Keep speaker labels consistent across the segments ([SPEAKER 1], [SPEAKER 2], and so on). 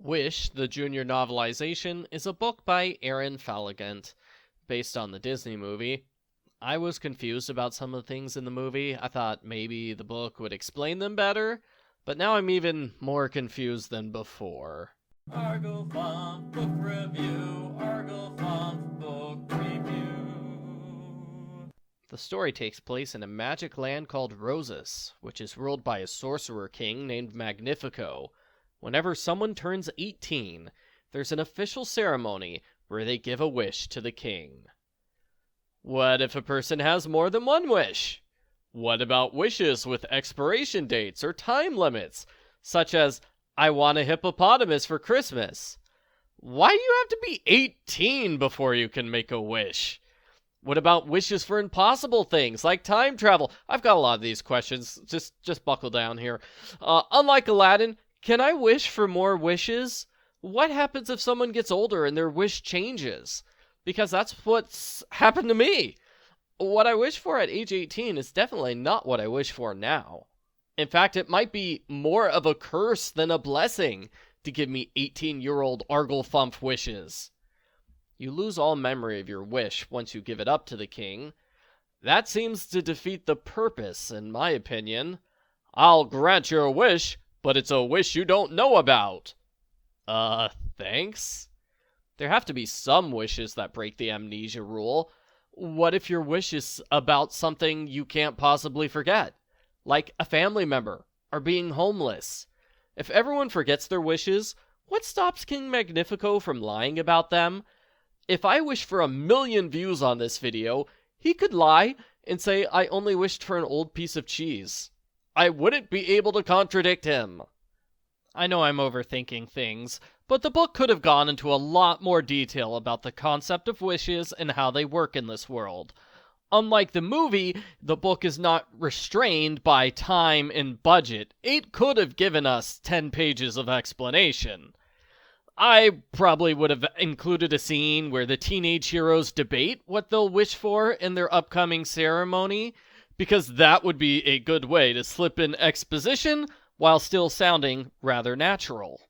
[SPEAKER 1] Wish, the junior novelization, is a book by Aaron Falligant, based on the Disney movie. I was confused about some of the things in the movie. I thought maybe the book would explain them better, but now I'm even more confused than before.
[SPEAKER 2] Argofunk Book Review, Argofunk Book Review.
[SPEAKER 1] The story takes place in a magic land called Rosas, which is ruled by a sorcerer king named Magnifico. Whenever someone turns 18, there's an official ceremony where they give a wish to the king. What if a person has more than one wish? What about wishes with expiration dates or time limits, such as, I want a hippopotamus for Christmas? Why do you have to be 18 before you can make a wish? What about wishes for impossible things like time travel? I've got a lot of these questions. Just buckle down here. Unlike Aladdin, can I wish for more wishes? What happens if someone gets older and their wish changes? Because that's what's happened to me. What I wish for at age 18 is definitely not what I wish for now. In fact, it might be more of a curse than a blessing to give me 18-year-old Arglefump wishes. You lose all memory of your wish once you give it up to the king. That seems to defeat the purpose, in my opinion. I'll grant your wish, but it's a wish you don't know about. Thanks? There have to be some wishes that break the amnesia rule. What if your wish is about something you can't possibly forget? Like a family member, or being homeless. If everyone forgets their wishes, what stops King Magnifico from lying about them? If I wish for 1 million views on this video, he could lie and say I only wished for an old piece of cheese. I wouldn't be able to contradict him. I know I'm overthinking things, but the book could have gone into a lot more detail about the concept of wishes and how they work in this world. Unlike the movie, the book is not restrained by time and budget. It could have given us 10 pages of explanation. I probably would have included a scene where the teenage heroes debate what they'll wish for in their upcoming ceremony, because that would be a good way to slip in exposition while still sounding rather natural.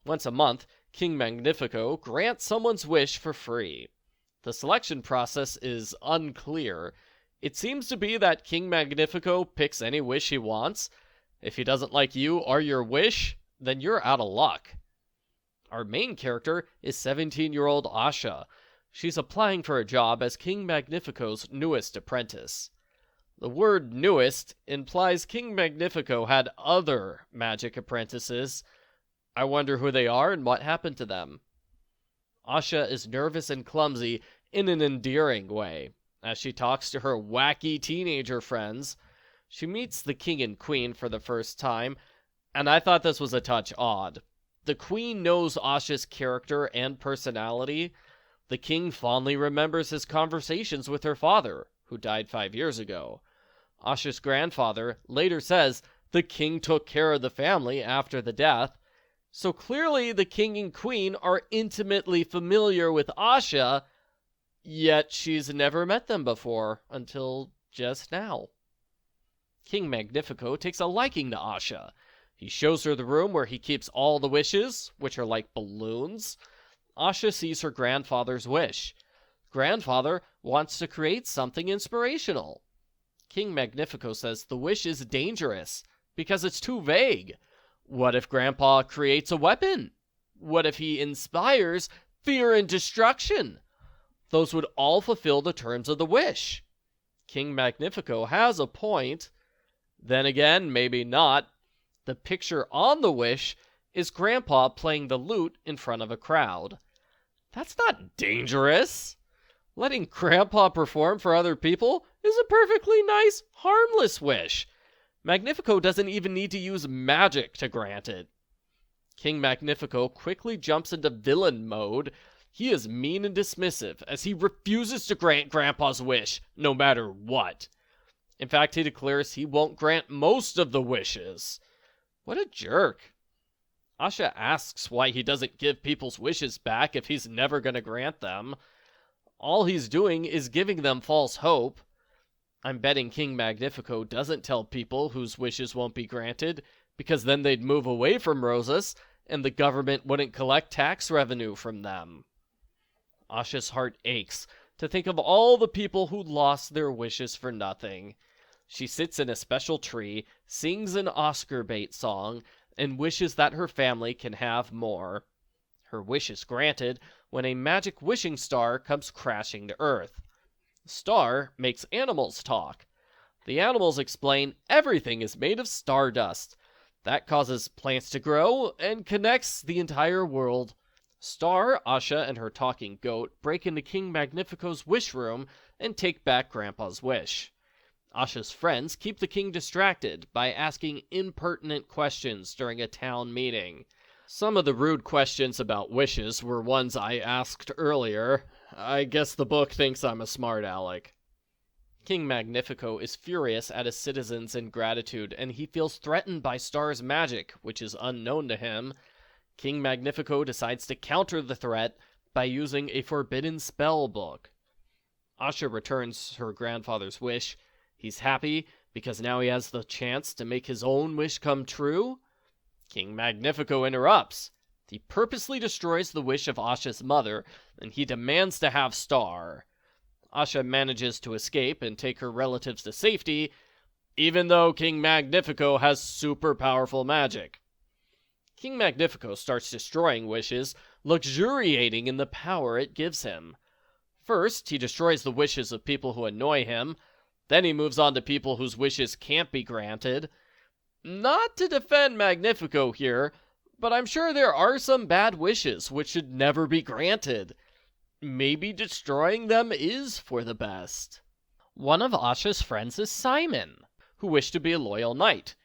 [SPEAKER 1] Once a month, King Magnifico grants someone's wish for free. The selection process is unclear. It seems to be that King Magnifico picks any wish he wants. If he doesn't like you or your wish, then you're out of luck. Our main character is 17-year-old Asha. She's applying for a job as King Magnifico's newest apprentice. The word newest implies King Magnifico had other magic apprentices. I wonder who they are and what happened to them. Asha is nervous and clumsy in an endearing way. As she talks to her wacky teenager friends, she meets the king and queen for the first time, and I thought this was a touch odd. The queen knows Asha's character and personality. The king fondly remembers his conversations with her father, who died 5 years ago. Asha's grandfather later says the king took care of the family after the death. So clearly the king and queen are intimately familiar with Asha, yet she's never met them before until just now. King Magnifico takes a liking to Asha. He shows her the room where he keeps all the wishes, which are like balloons. Asha sees her grandfather's wish. Grandfather wants to create something inspirational. King Magnifico says the wish is dangerous because it's too vague. What if Grandpa creates a weapon? What if he inspires fear and destruction? Those would all fulfill the terms of the wish. King Magnifico has a point. Then again, maybe not. The picture on the wish is Grandpa playing the lute in front of a crowd. That's not dangerous. Letting Grandpa perform for other people is a perfectly nice, harmless wish. Magnifico doesn't even need to use magic to grant it. King Magnifico quickly jumps into villain mode. He is mean and dismissive as he refuses to grant Grandpa's wish, no matter what. In fact, he declares he won't grant most of the wishes. What a jerk. Asha asks why he doesn't give people's wishes back if he's never going to grant them. All he's doing is giving them false hope. I'm betting King Magnifico doesn't tell people whose wishes won't be granted, because then they'd move away from Rosas and the government wouldn't collect tax revenue from them. Asha's heart aches to think of all the people who lost their wishes for nothing. She sits in a special tree, sings an Oscar bait song, and wishes that her family can have more. Her wish is granted when a magic wishing star comes crashing to Earth. The star makes animals talk. The animals explain everything is made of stardust. That causes plants to grow and connects the entire world. Star, Asha, and her talking goat break into King Magnifico's wish room and take back Grandpa's wish. Asha's friends keep the king distracted by asking impertinent questions during a town meeting. Some of the rude questions about wishes were ones I asked earlier. I guess the book thinks I'm a smart aleck. King Magnifico is furious at his citizens' ingratitude, and he feels threatened by Star's magic, which is unknown to him. King Magnifico decides to counter the threat by using a forbidden spell book. Asha returns her grandfather's wish. He's happy because now he has the chance to make his own wish come true. King Magnifico interrupts. He purposely destroys the wish of Asha's mother, and he demands to have Star. Asha manages to escape and take her relatives to safety, even though King Magnifico has super powerful magic. King Magnifico starts destroying wishes, luxuriating in the power it gives him. First, he destroys the wishes of people who annoy him. Then he moves on to people whose wishes can't be granted. Not to defend Magnifico here, but I'm sure there are some bad wishes which should never be granted. Maybe destroying them is for the best. One of Asha's friends is Simon, who wished to be a loyal knight.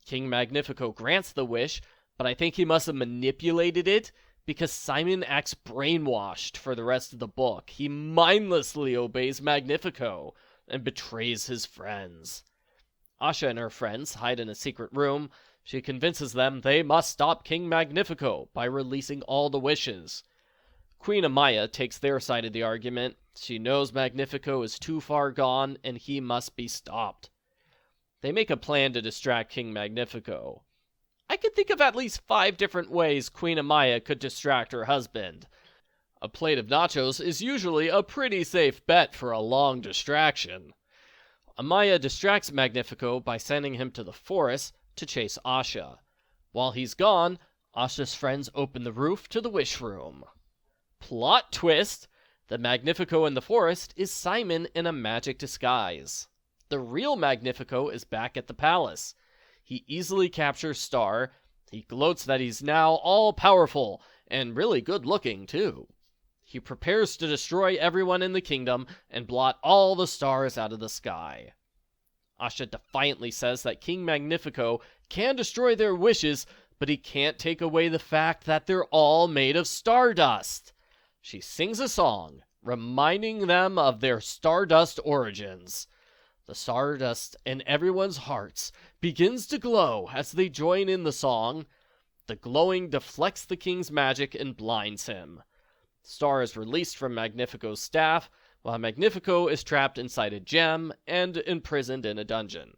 [SPEAKER 1] King Magnifico grants the wish, but I think he must have manipulated it because Simon acts brainwashed for the rest of the book. He mindlessly obeys Magnifico and betrays his friends. Asha and her friends hide in a secret room. She convinces them they must stop King Magnifico by releasing all the wishes. Queen Amaya takes their side of the argument. She knows Magnifico is too far gone and he must be stopped. They make a plan to distract King Magnifico. I could think of at least 5 different ways Queen Amaya could distract her husband. A plate of nachos is usually a pretty safe bet for a long distraction. Amaya distracts Magnifico by sending him to the forest to chase Asha. While he's gone, Asha's friends open the roof to the wish room. Plot twist! The Magnifico in the forest is Simon in a magic disguise. The real Magnifico is back at the palace. He easily captures Star. He gloats that he's now all-powerful, and really good-looking, too. He prepares to destroy everyone in the kingdom and blot all the stars out of the sky. Asha defiantly says that King Magnifico can destroy their wishes, but he can't take away the fact that they're all made of stardust. She sings a song, reminding them of their stardust origins. The stardust in everyone's hearts begins to glow as they join in the song. The glowing deflects the king's magic and blinds him. Star is released from Magnifico's staff, while Magnifico is trapped inside a gem and imprisoned in a dungeon.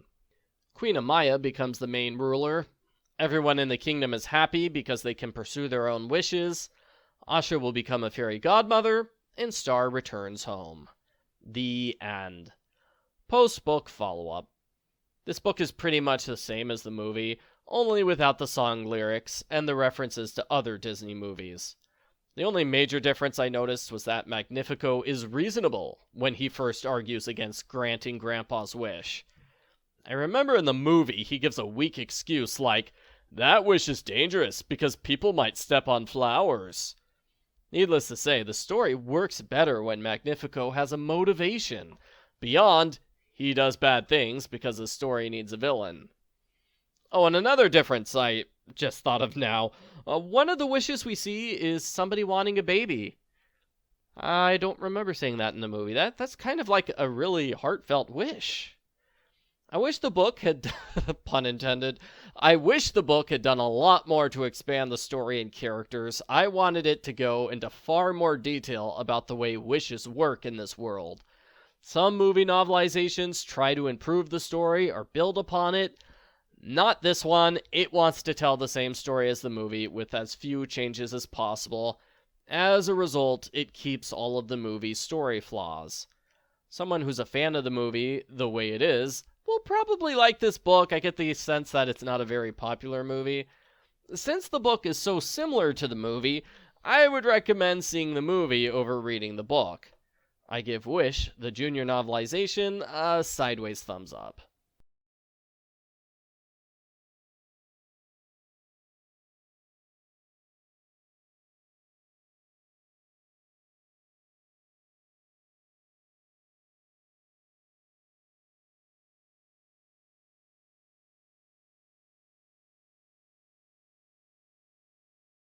[SPEAKER 1] Queen Amaya becomes the main ruler. Everyone in the kingdom is happy because they can pursue their own wishes. Asha will become a fairy godmother, and Star returns home. The end. Post-book follow-up. This book is pretty much the same as the movie, only without the song lyrics and the references to other Disney movies. The only major difference I noticed was that Magnifico is reasonable when he first argues against granting Grandpa's wish. I remember in the movie he gives a weak excuse like, "That wish is dangerous because people might step on flowers." Needless to say, the story works better when Magnifico has a motivation. Beyond, he does bad things because the story needs a villain. Oh, and another difference I just thought of now. One of the wishes we see is somebody wanting a baby. I don't remember seeing that in the movie. That's kind of like a really heartfelt wish. I wish the book had, pun intended, I wish the book had done a lot more to expand the story and characters. I wanted it to go into far more detail about the way wishes work in this world. Some movie novelizations try to improve the story or build upon it. Not this one. It wants to tell the same story as the movie with as few changes as possible. As a result, it keeps all of the movie's story flaws. Someone who's a fan of the movie the way it is will probably like this book. I get the sense that it's not a very popular movie. Since the book is so similar to the movie, I would recommend seeing the movie over reading the book. I give Wish, the junior novelization, a sideways thumbs up.